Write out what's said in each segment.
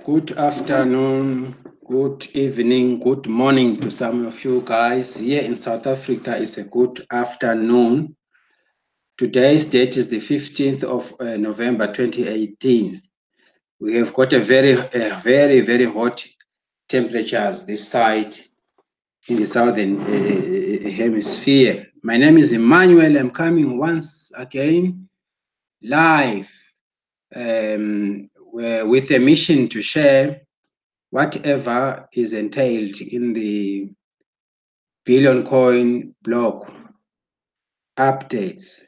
Good afternoon, good evening, good morning to some of you guys. Here in South Africa, it's a good afternoon. Today's date is the 15th of November 2018. We have got a very hot temperatures this side in the southern hemisphere. My name is Emmanuel. I'm coming once again live with a mission to share whatever is entailed in the Billion Coin blog updates.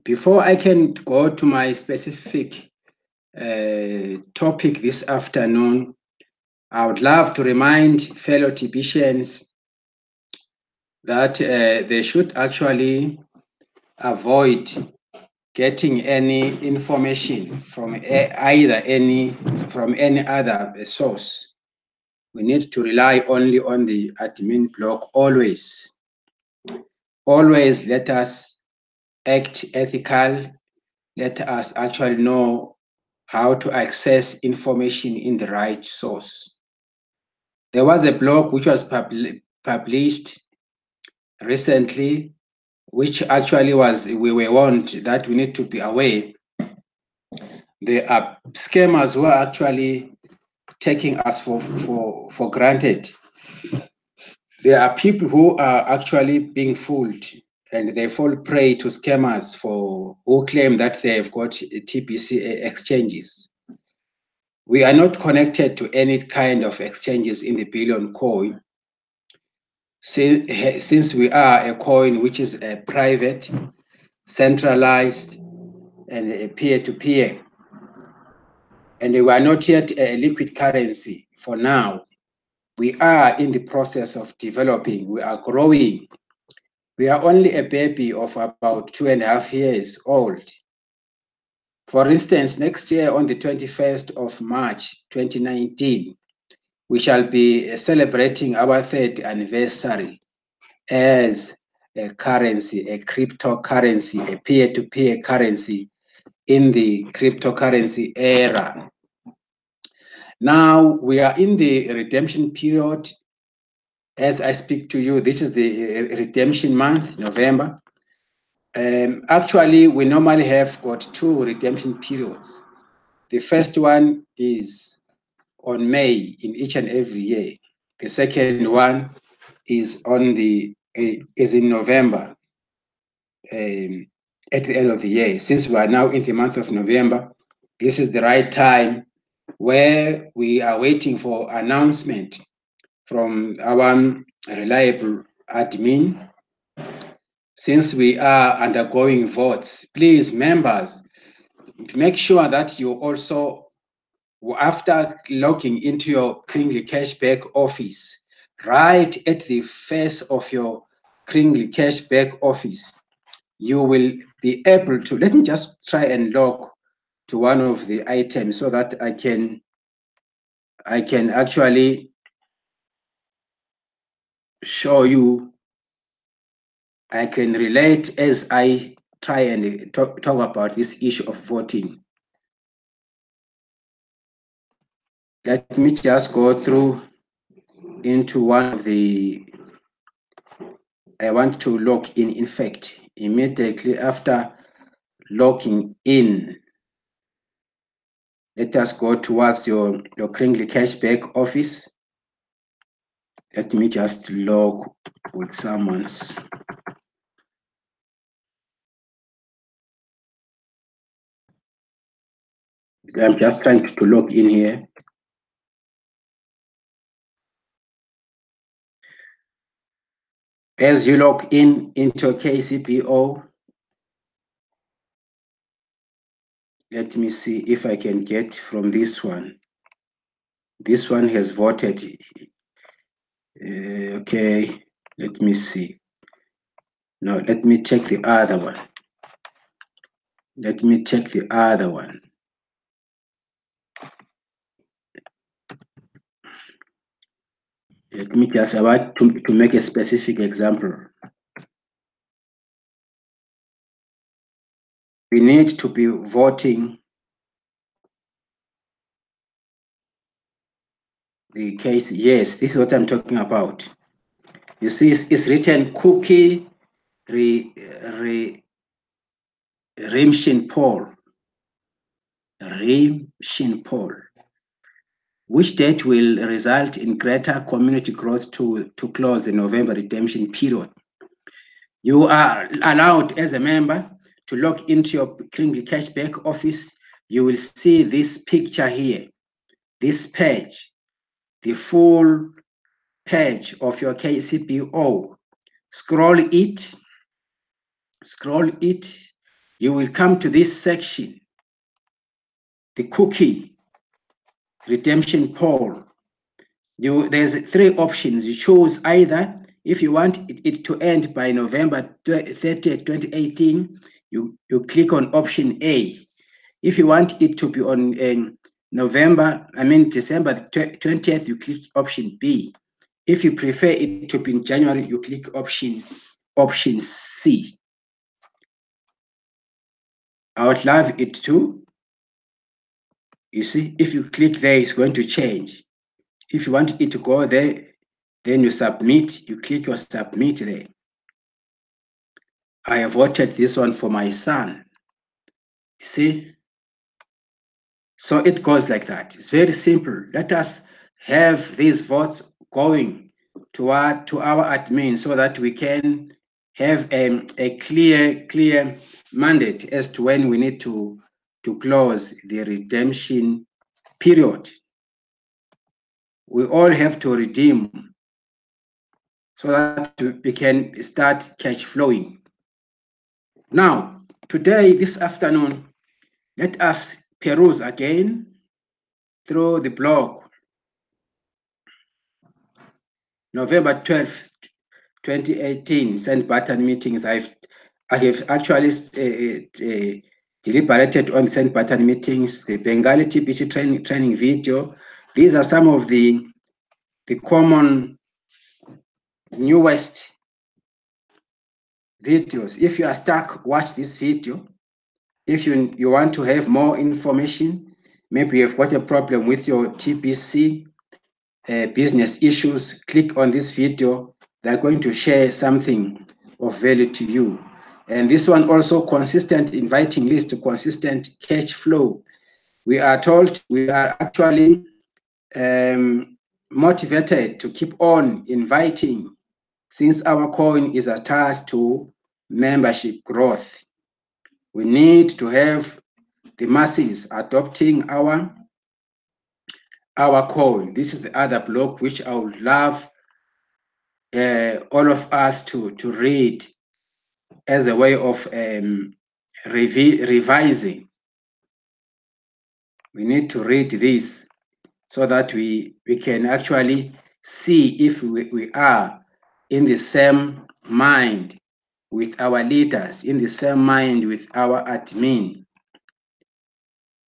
Before I can go to my specific topic this afternoon, I would love to remind fellow TBians that they should actually avoid getting any information from any other source. We need to rely only on the admin blog always. Always let us act ethical. Let us actually know how to access information in the right source. There was a blog which was published recently, which actually we were warned that we need to be aware. There are scammers who are actually taking us for granted. There are people who are actually being fooled and they fall prey to scammers who claim that they have got TBC exchanges. We are not connected to any kind of exchanges in the Billion Coin. Since we are a coin which is a private, centralized, and a peer-to-peer, and we are not yet a liquid currency for now. We are in the process of developing. We are growing. We are only a baby of about 2.5 years old. For instance, next year on the 21st of March 2019, we shall be celebrating our 3rd anniversary as a currency, a cryptocurrency, a peer-to-peer currency in the cryptocurrency era. Now we are in the redemption period. As I speak to you, this is the redemption month, November. Actually, we normally have got 2 redemption periods. The first one is on May in each and every year. The second one is in November at the end of the year. Since we are now in the month of November, this is the right time where we are waiting for announcement from our reliable admin. Since we are undergoing votes, please, members, make sure that you also, after logging into your Kringly Cashback office, right at the face of your Kringly Cashback office, you will be able to, let me just try and log to one of the items so that I can actually show you. I can relate as I try and talk about this issue of voting. Let me just go through into one of the, I want to log in fact, immediately after logging in. Let us go towards your Kringly Cashback office. Let me just log with someone's. I'm just trying to log in here. As you log in into KCBO, let me see if I can get from this one. This one has voted. Okay, let me see. No, let me check the other one. Let me check the other one. Let me just, I want to make a specific example. We need to be voting the case. Yes, this is what I'm talking about. You see, it's written cookie Rimshin Paul, which date will result in greater community growth to close the November redemption period. You are allowed as a member to log into your Kringle Cashback office. You will see this picture here, this page, the full page of your KCBO. Scroll it, you will come to this section, the cookie redemption poll. There's 3 options. You choose either, if you want it to end by November 30th, 2018, you click on option A. If you want it to be on December 20th, you click option B. If you prefer it to be in January, you click option C. I would love it to. You see, if you click there, it's going to change. If you want it to go there, then you submit, you click your submit there. I have voted this one for my son. You see? So it goes like that. It's very simple. Let us have these votes going to our admin so that we can have a clear mandate as to when we need to close the redemption period. We all have to redeem so that we can start cash flowing. Now, today, this afternoon, let us peruse again through the blog. November 12th, 2018, send button meetings. I have actually deliberated on send button meetings, the Bengali TPC training video. These are some of the common newest videos. If you are stuck, watch this video. If you want to have more information, maybe you've got a problem with your TPC business issues, click on this video. They're going to share something of value to you. And this one also, consistent inviting list to consistent cash flow. We are told we are actually motivated to keep on inviting since our coin is attached to membership growth. We need to have the masses adopting our coin. This is the other block which I would love all of us to read as a way of revising. We need to read this so that we can actually see if we are in the same mind with our leaders, in the same mind with our admin.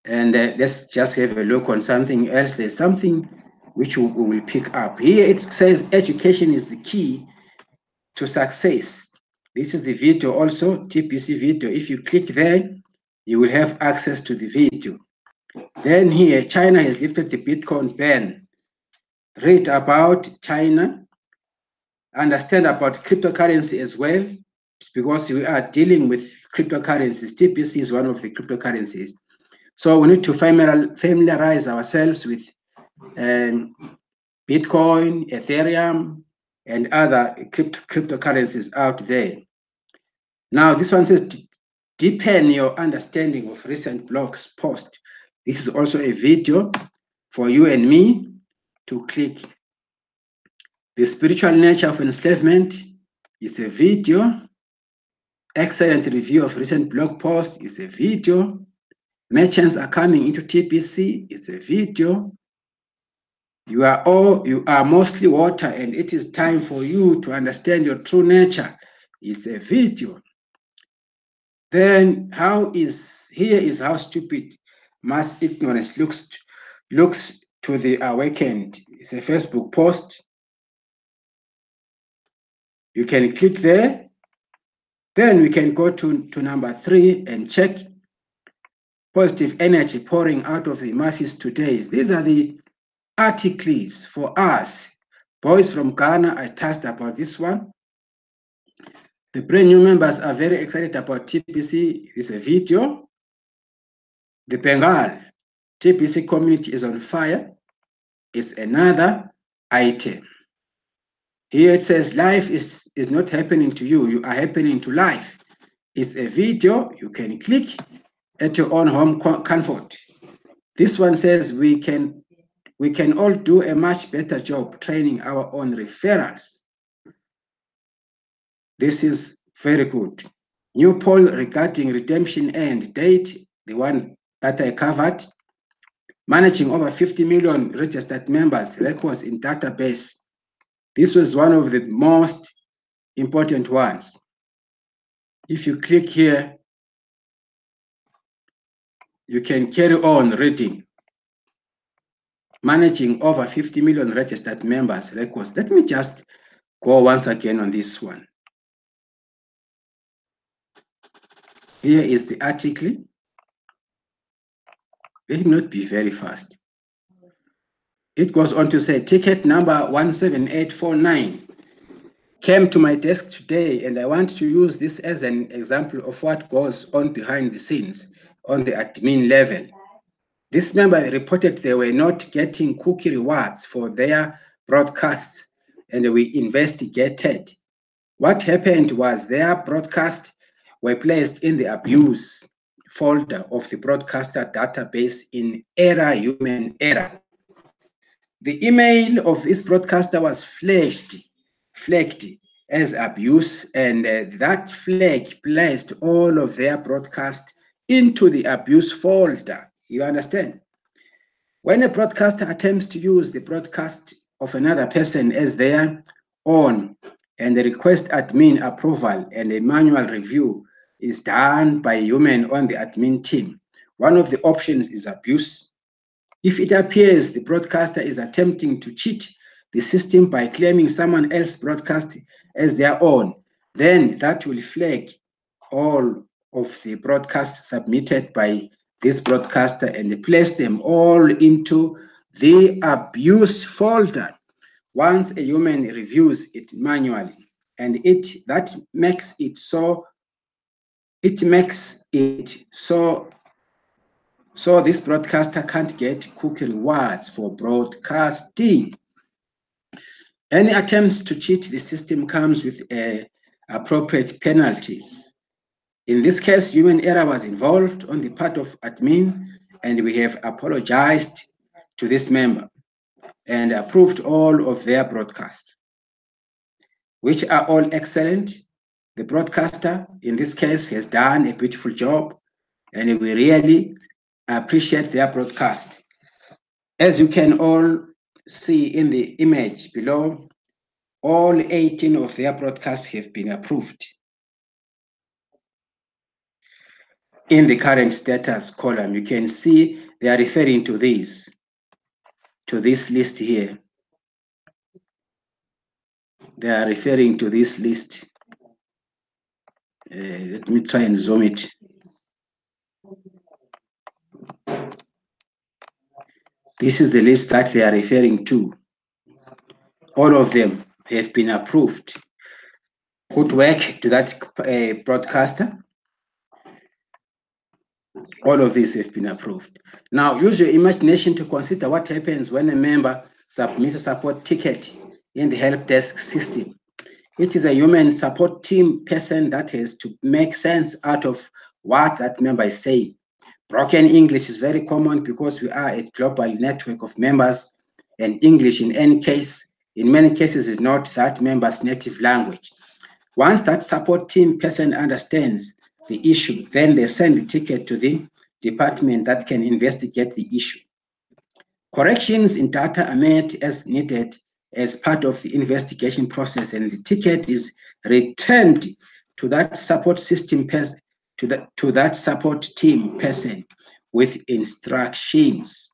And let's just have a look on something else. There's something which we will pick up. Here it says education is the key to success. This is the video also, TPC video. If you click there, you will have access to the video. Then here, China has lifted the Bitcoin ban. Read about China, understand about cryptocurrency as well. It's because we are dealing with cryptocurrencies. TPC is one of the cryptocurrencies. So we need to familiarize ourselves with Bitcoin, Ethereum, and other cryptocurrencies out there. Now, this one says, deepen your understanding of recent blogs post. This is also a video for you and me to click. The spiritual nature of enslavement is a video. Excellent review of recent blog post is a video. Merchants are coming into TPC is a video. You are mostly water, and it is time for you to understand your true nature. It's a video. Then here is how stupid mass ignorance looks to the awakened. It's a Facebook post. You can click there. Then we can go to number 3 and check positive energy pouring out of the Murphys today. These are the articles for us. Boys from Ghana, I touched about this one. The brand new members are very excited about TPC. It's a video. The Bengal TPC community is on fire. It's another item. Here it says life is not happening to you. You are happening to life. It's a video. You can click at your own home comfort. This one says we can all do a much better job training our own referrals. This is very good. New poll regarding redemption end date, the one that I covered. Managing over 50 million registered members, records in database. This was one of the most important ones. If you click here, you can carry on reading. Managing over 50 million registered members, records. Let me just go once again on this one. Here is the article. Let me not be very fast. It goes on to say, ticket number 17849 came to my desk today, and I want to use this as an example of what goes on behind the scenes on the admin level. This member reported they were not getting cookie rewards for their broadcasts, and we investigated. What happened was their broadcasts were placed in the abuse folder of the broadcaster database in error, human error. The email of this broadcaster was flagged as abuse, and that flag placed all of their broadcast into the abuse folder. You understand? When a broadcaster attempts to use the broadcast of another person as their own, and the request admin approval and a manual review is done by a human on the admin team, one of the options is abuse. If it appears the broadcaster is attempting to cheat the system by claiming someone else's broadcast as their own, then that will flag all of the broadcasts submitted by this broadcaster and place them all into the abuse folder. Once a human reviews it manually, and that makes it so this broadcaster can't get cookie rewards for broadcasting. Any attempts to cheat the system comes with appropriate penalties. In this case, human error was involved on the part of admin, and we have apologized to this member and approved all of their broadcasts, which are all excellent. The broadcaster, in this case, has done a beautiful job, and we really appreciate their broadcast. As you can all see in the image below, all 18 of their broadcasts have been approved. In the current status column, you can see they are referring to this list here. They are referring to this list. Let me try and zoom it. This is the list that they are referring to. All of them have been approved. Good work to that broadcaster. All of these have been approved. Now, use your imagination to consider what happens when a member submits a support ticket in the help desk system. It is a human support team person that has to make sense out of what that member is saying. Broken English is very common because we are a global network of members, and English in many cases is not that member's native language. Once that support team person understands the issue, then they send the ticket to the department that can investigate the issue. Corrections in data are made as needed as part of the investigation process, and the ticket is returned to that support system person, to that support team person with instructions.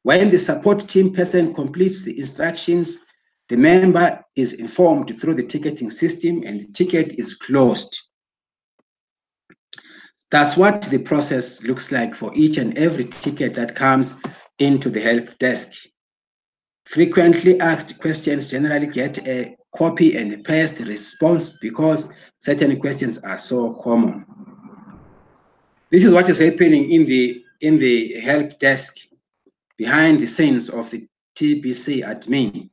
When the support team person completes the instructions, the member is informed through the ticketing system, and the ticket is closed. That's what the process looks like for each and every ticket that comes into the help desk. Frequently asked questions generally get a copy and paste response because certain questions are so common. This is what is happening in the help desk behind the scenes of the TBC admin.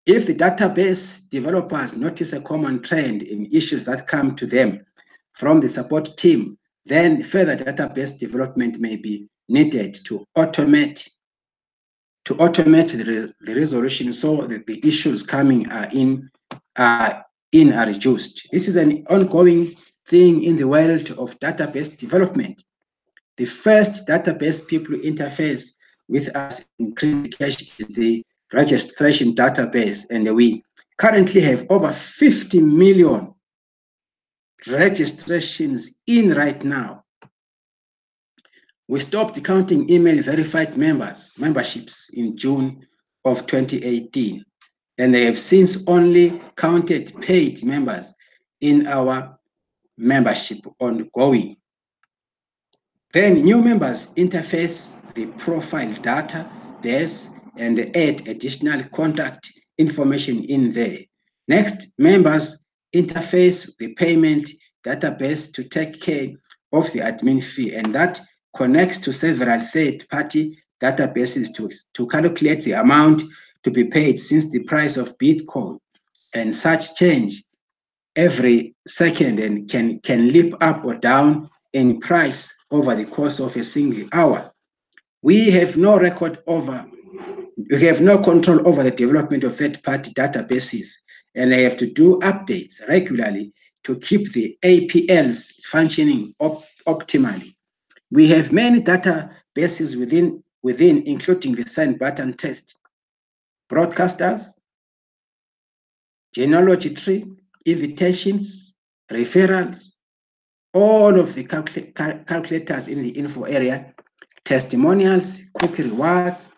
If the database developers notice a common trend in issues that come to them from the support team, then further database development may be needed to automate the resolution so that the issues coming are reduced. This is an ongoing thing in the world of database development. The first database people interface with us in Cash is the registration database, and we currently have over 50 million registrations in right now. We stopped counting email verified memberships in June of 2018, and they have since only counted paid members in our membership ongoing. Then new members interface the profile database and add additional contact information in there. Next, members interface the payment database to take care of the admin fee, and that connects to several third-party databases to calculate the amount to be paid, since the price of Bitcoin and such change every second and can leap up or down in price over the course of a single hour. We have no control over the development of third-party databases, and they have to do updates regularly to keep the APLs functioning optimally. We have many databases within, including the send button test, broadcasters, genealogy tree, invitations, referrals, all of the calculators in the info area, testimonials, cookie rewards,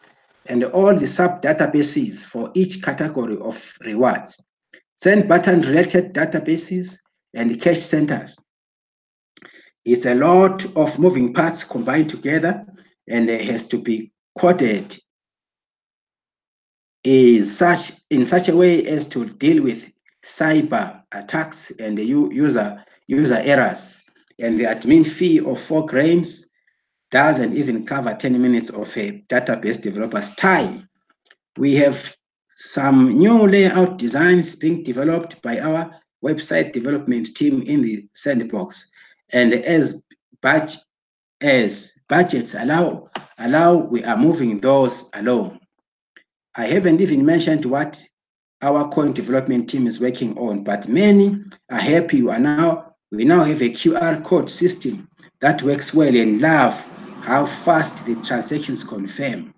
and all the sub-databases for each category of rewards, send button related databases, and cash centers. It's a lot of moving parts combined together, and it has to be coded in such a way as to deal with cyber attacks and the user errors. And the admin fee of 4 grams doesn't even cover 10 minutes of a database developer's time. We have some new layout designs being developed by our website development team in the sandbox. And as budgets allow, we are moving those along. I haven't even mentioned what our coin development team is working on, but many are happy. We now have a QR code system that works well, and love how fast the transactions confirm.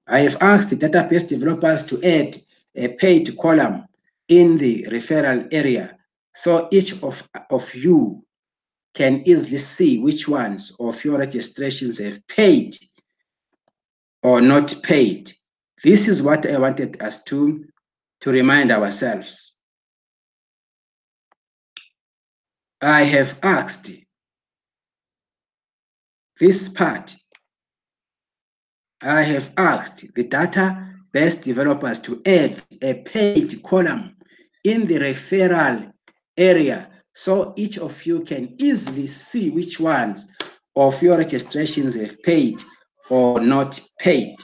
I have asked the database developers to add a paid column in the referral area, so each of you can easily see which ones of your registrations have paid or not paid. This is what I wanted us to remind ourselves. I have asked this part. I have asked the database developers to add a paid column in the referral area, so each of you can easily see which ones of your registrations have paid or not paid.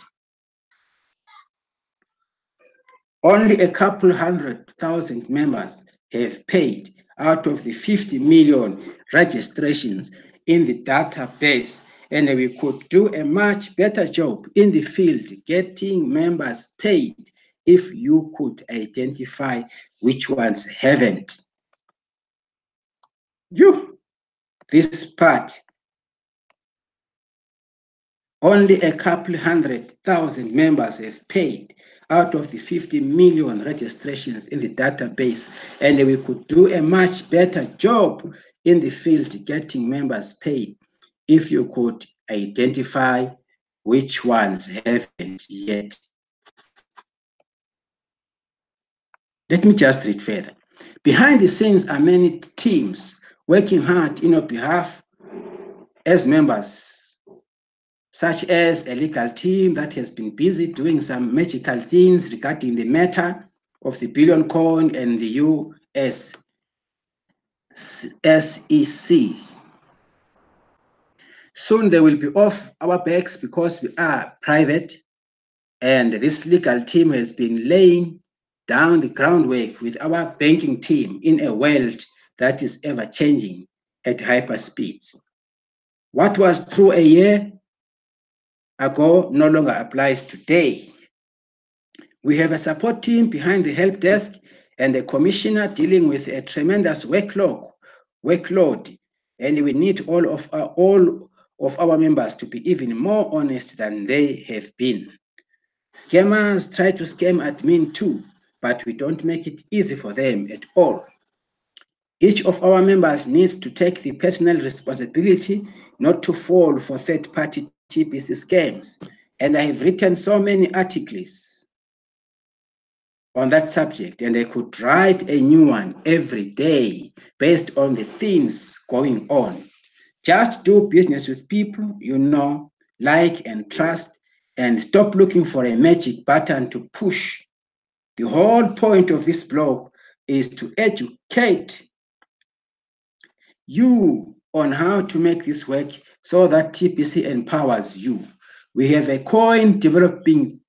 Only a couple 100,000 members have paid out of the 50 million registrations in the database, and we could do a much better job in the field getting members paid if you could identify which ones haven't. This part, only a couple 100,000 members have paid out of the 50 million registrations in the database, and we could do a much better job in the field getting members paid if you could identify which ones haven't yet. Let me just read further. Behind the scenes are many teams working hard in your behalf as members such as a legal team that has been busy doing some magical things regarding the matter of the billion coin and the US SEC. Soon they will be off our backs because we are private, and this legal team has been laying down the groundwork with our banking team in a world that is ever changing at hyper speeds. What was true a year ago no longer applies today. We have a support team behind the help desk and a commissioner dealing with a tremendous workload, and we need all of our members to be even more honest than they have been. Scammers try to scam admin too, but we don't make it easy for them at all. Each of our members needs to take the personal responsibility not to fall for third-party TPC scams. And I have written so many articles on that subject, and I could write a new one every day based on the things going on. Just do business with people you know, like, and trust, and stop looking for a magic button to push. The whole point of this blog is to educate you on how to make this work so that TPC empowers you. We have a coin development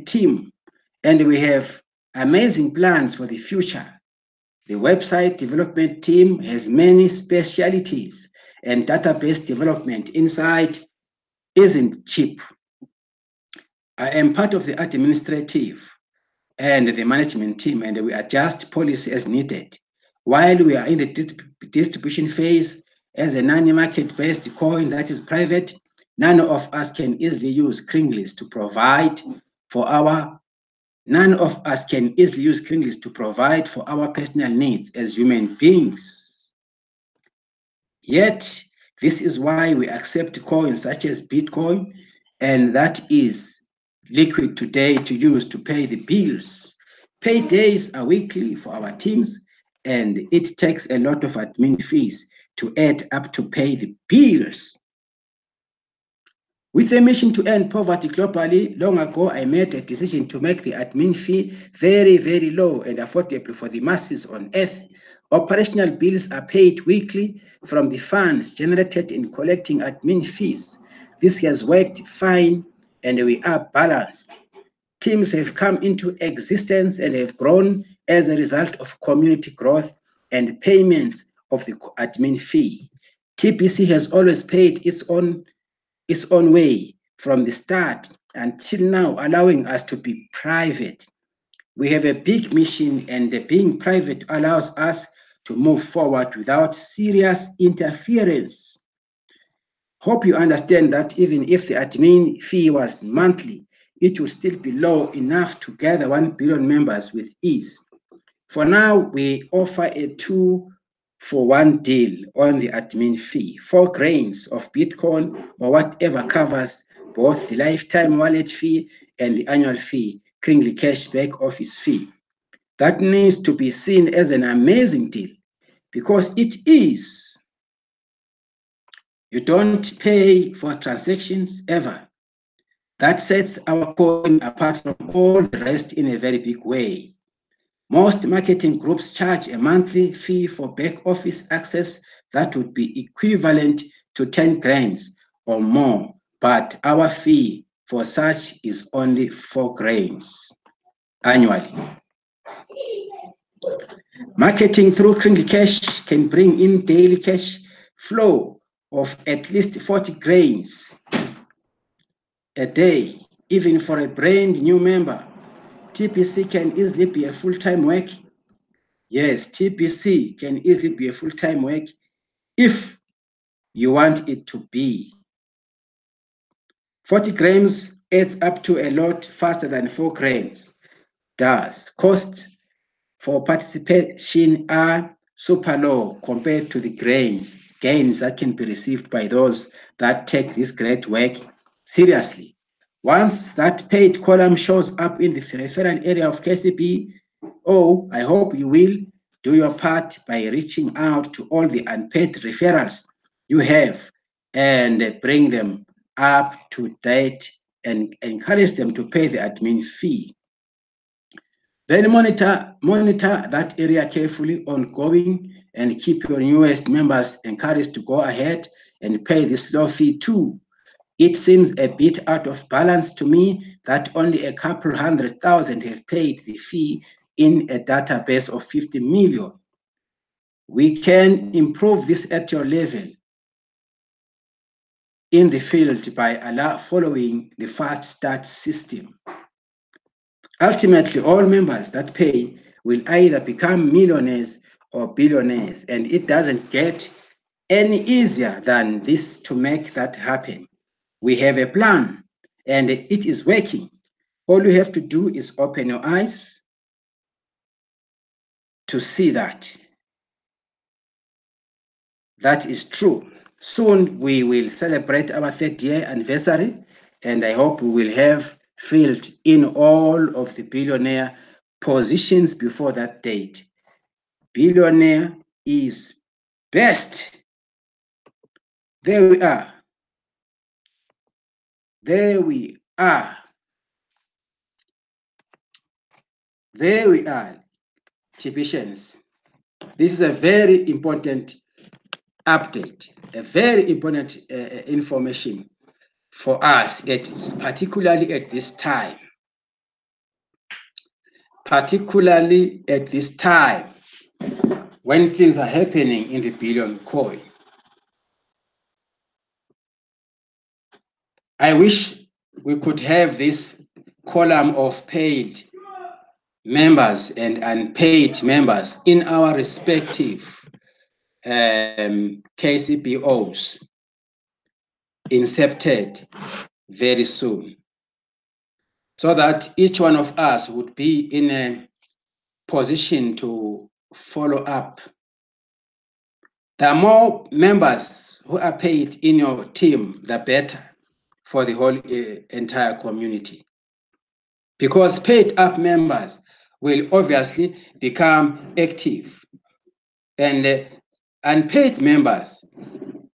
team, and we have amazing plans for the future. The website development team has many specialties, and database development inside isn't cheap. I am part of the administrative and the management team, and we adjust policy as needed. While we are in the distribution phase as a non-market-based coin that is private, none of us can easily use Kringlist to provide for our personal needs as human beings. Yet, this is why we accept coins such as Bitcoin, and that is liquid today to use to pay the bills. Paydays are weekly for our teams, and it takes a lot of admin fees to add up to pay the bills. With a mission to end poverty globally, long ago I made a decision to make the admin fee very, very low and affordable for the masses on earth. Operational bills are paid weekly from the funds generated in collecting admin fees. This has worked fine, and we are balanced. Teams have come into existence and have grown as a result of community growth and payments of the admin fee. TPC has always paid its own way from the start until now, allowing us to be private. We have a big mission, and being private allows us to move forward without serious interference. Hope you understand that even if the admin fee was monthly, it would still be low enough to gather 1 billion members with ease. For now, we offer a 2-for-1 deal on the admin fee, 4 grains of Bitcoin or whatever covers both the lifetime wallet fee and the annual fee, Kringley Cash back office fee. That needs to be seen as an amazing deal because it is. You don't pay for transactions ever. That sets our coin apart from all the rest in a very big way. Most marketing groups charge a monthly fee for back office access that would be equivalent to 10 grains or more, but our fee for such is only 4 grains annually. Marketing through Kringley Cash can bring in daily cash flow of at least 40 grains a day, even for a brand new member. TPC can easily be a full-time work. Yes, TPC can easily be a full-time work if you want it to be. 40 grams adds up to a lot faster than 4 grains does. Costs for participation are super low compared to the gains that can be received by those that take this great work seriously. Once that paid column shows up in the referral area of KCB, I hope you will do your part by reaching out to all the unpaid referrals you have and bring them up to date and encourage them to pay the admin fee. Then monitor that area carefully ongoing and keep your newest members encouraged to go ahead and pay this low fee too. It seems a bit out of balance to me that only a couple 100,000 have paid the fee in a database of 50 million. We can improve this at your level in the field by following the fast start system. Ultimately, all members that pay will either become millionaires or billionaires, and it doesn't get any easier than this to make that happen. We have a plan, and it is working. All you have to do is open your eyes to see that. That is true. Soon we will celebrate our 3rd year anniversary, and I hope we will have filled in all of the billionaire positions before that date. Billionaire is best. There we are. There we are. There we are, Tipicians. This is a very important update, a very important information for us, particularly at this time. Particularly at this time when things are happening in the billion coin. I wish we could have this column of paid members and unpaid members in our respective KCBOs inserted very soon, so that each one of us would be in a position to follow up. The more members who are paid in your team, the better for the whole entire community. Because paid up members will obviously become active. And unpaid members,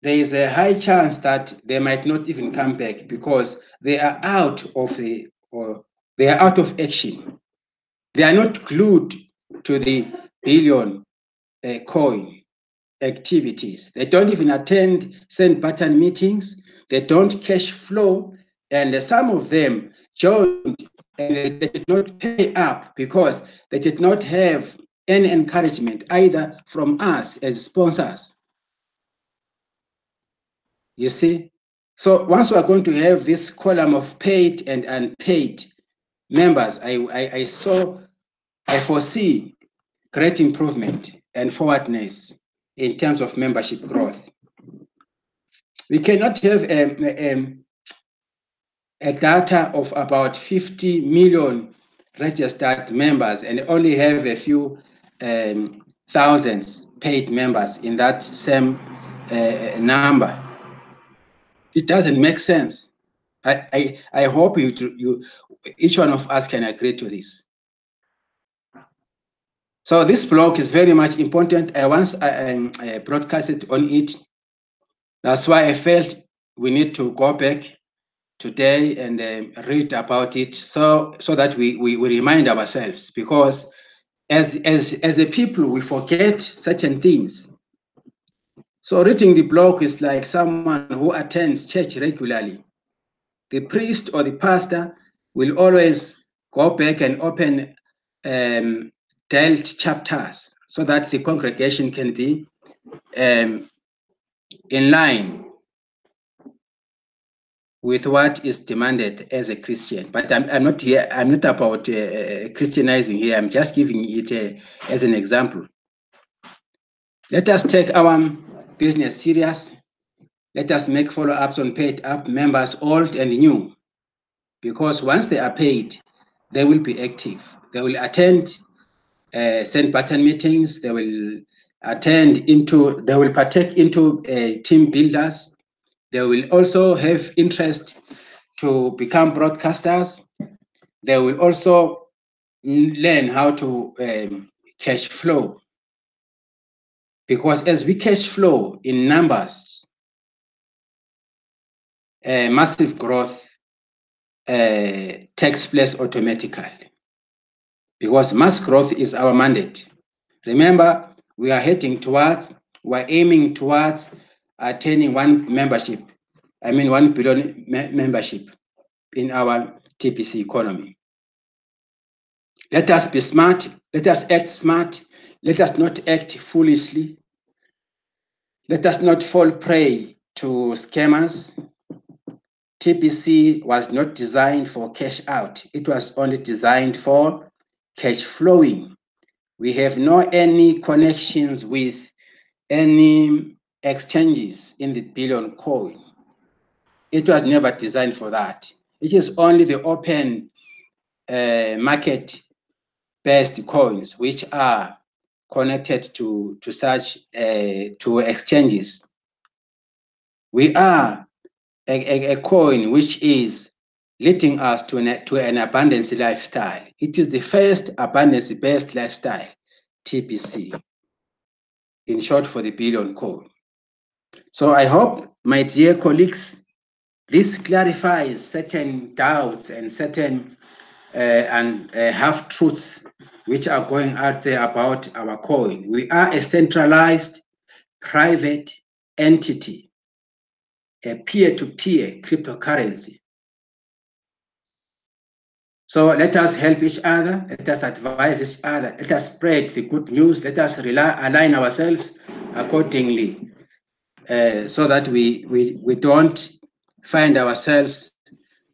there is a high chance that they might not even come back because they are out of action. They are not glued to the billion coin activities. They don't even attend send button meetings. They don't cash flow. And some of them joined and they did not pay up because they did not have any encouragement either from us as sponsors. You see? So once we are going to have this column of paid and unpaid members, I foresee great improvement and forwardness in terms of membership growth. We cannot have a data of about 50 million registered members and only have a few thousands paid members in that same number. It doesn't make sense. I hope each one of us can agree to this. So this blog is very much important. I once broadcasted on it. That's why I felt we need to go back today and read about it, so that we remind ourselves, because as a people we forget certain things. So reading the blog is like someone who attends church regularly. The priest or the pastor will always go back and open dealt chapters so that the congregation can be in line with what is demanded as a Christian. But I'm not here, I'm not about Christianizing here, I'm just giving it as an example. Let us take our business serious. Let us make follow-ups on paid up members, old and new, because once they are paid, they will be active. They will attend send button meetings, they will partake into team builders. They will also have interest to become broadcasters. They will also learn how to cash flow, because as we cash flow in numbers, massive growth takes place automatically, because mass growth is our mandate. Remember, we are aiming towards attaining 1 billion membership in our TPC economy. Let us be smart. Let us act smart. Let us not act foolishly. Let us not fall prey to scammers. TPC was not designed for cash out. It was only designed for cash flowing. We have no any connections with any exchanges in the billion coin. It was never designed for that. It is only the open market-based coins which are connected to such to exchanges. We are a coin which is leading us to an abundance lifestyle. It is the first abundance-based lifestyle, TPC, in short for the billion coin. So I hope, my dear colleagues, this clarifies certain doubts and certain half-truths which are going out there about our coin. We are a centralized private entity, a peer-to-peer cryptocurrency. So let us help each other, let us advise each other, let us spread the good news, let us align ourselves accordingly, so that we don't find ourselves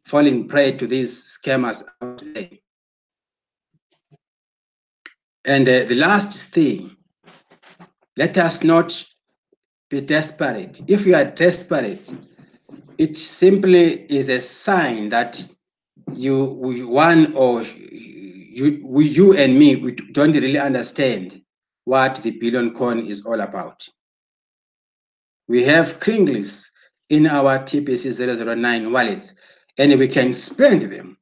falling prey to these scammers out there. And the last thing, let us not be desperate. If you are desperate, it simply is a sign that you and me, we don't really understand what the billion coin is all about. We have kringlies in our TPC 009 wallets, and we can spend them.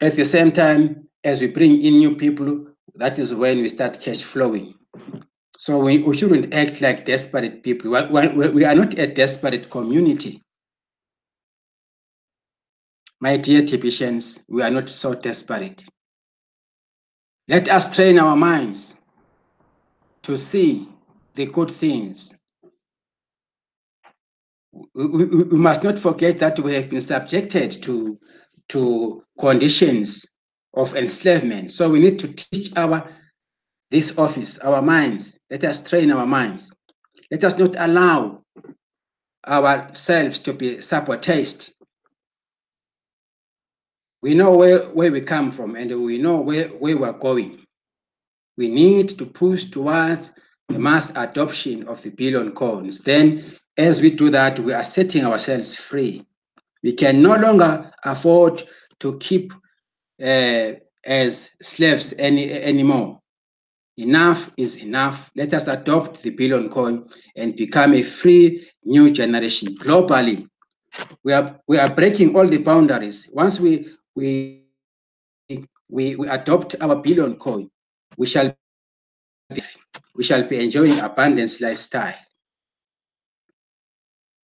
At the same time, as we bring in new people, that is when we start cash flowing. So we shouldn't act like desperate people. We are not a desperate community. My dear TPCians, we are not so desperate. Let us train our minds to see the good things. We must not forget that we have been subjected to conditions of enslavement. So we need to teach this office, our minds. Let us train our minds. Let us not allow ourselves to be sabotaged. We know where we come from, and we know where we're going. We need to push towards the mass adoption of the billion coins. Then, as we do that, we are setting ourselves free. We can no longer afford to keep as slaves anymore. Enough is enough. Let us adopt the billion coin and become a free new generation globally. We are breaking all the boundaries. Once we adopt our billion coin, we shall be enjoying abundance lifestyle.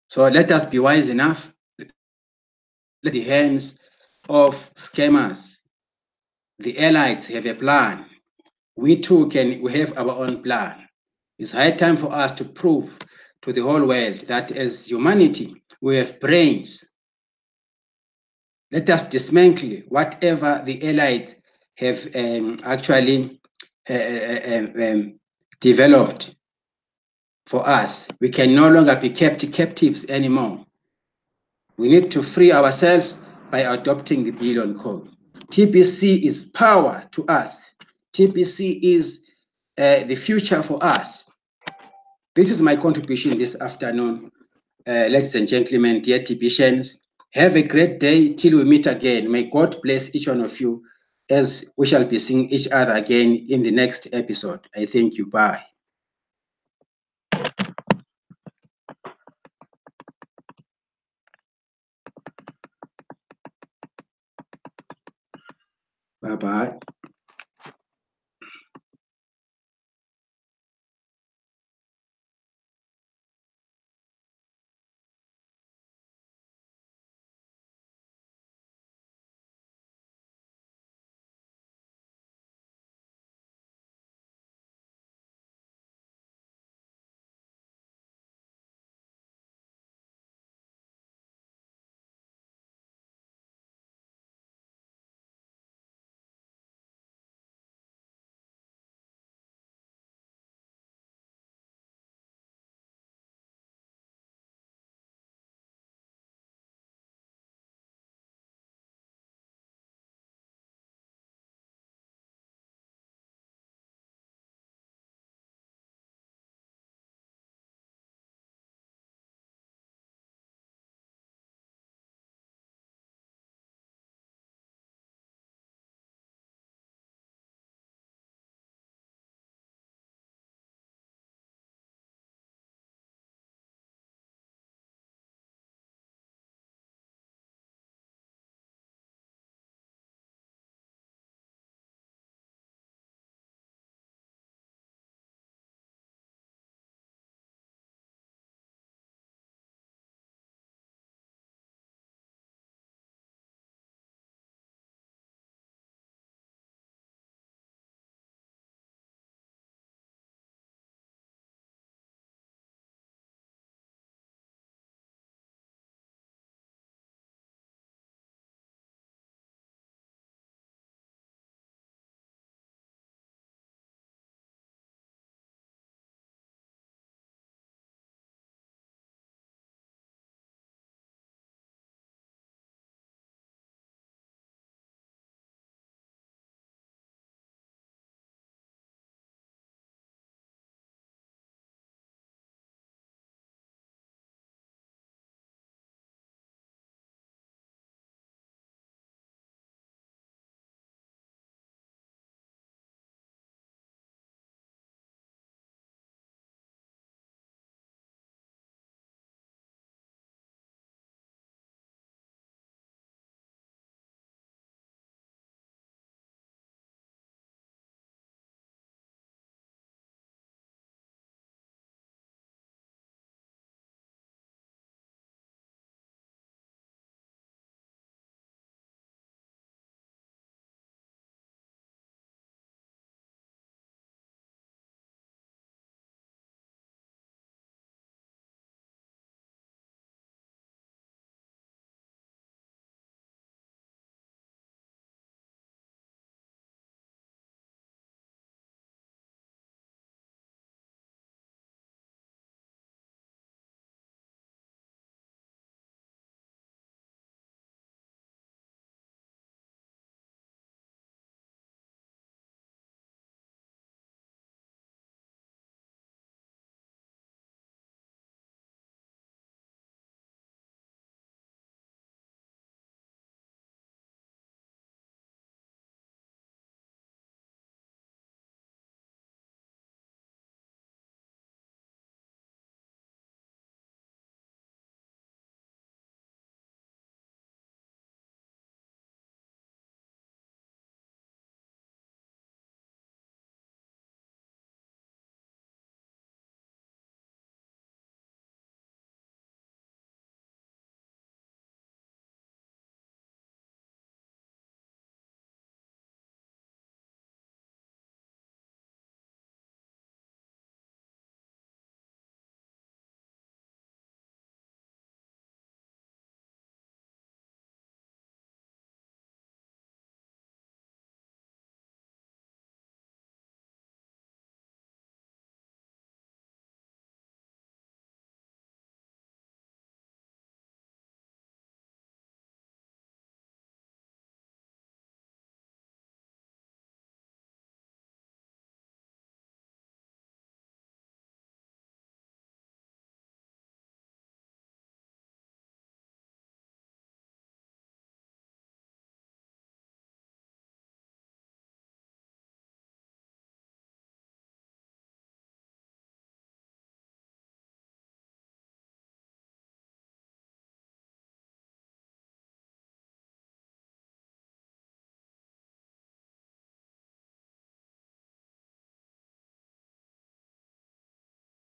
So let us be wise enough. Let the hands of scammers. The elites have a plan. We too we have our own plan. It's high time for us to prove to the whole world that as humanity, we have brains. Let us dismantle whatever the elites have actually developed for us. We can no longer be kept captives anymore. We need to free ourselves by adopting the billion coin. TPC is power to us. TPC is the future for us. This is my contribution this afternoon. Ladies and gentlemen, dear TPCians, have a great day till we meet again. May God bless each one of you as we shall be seeing each other again in the next episode. I thank you. Bye. Bye-bye.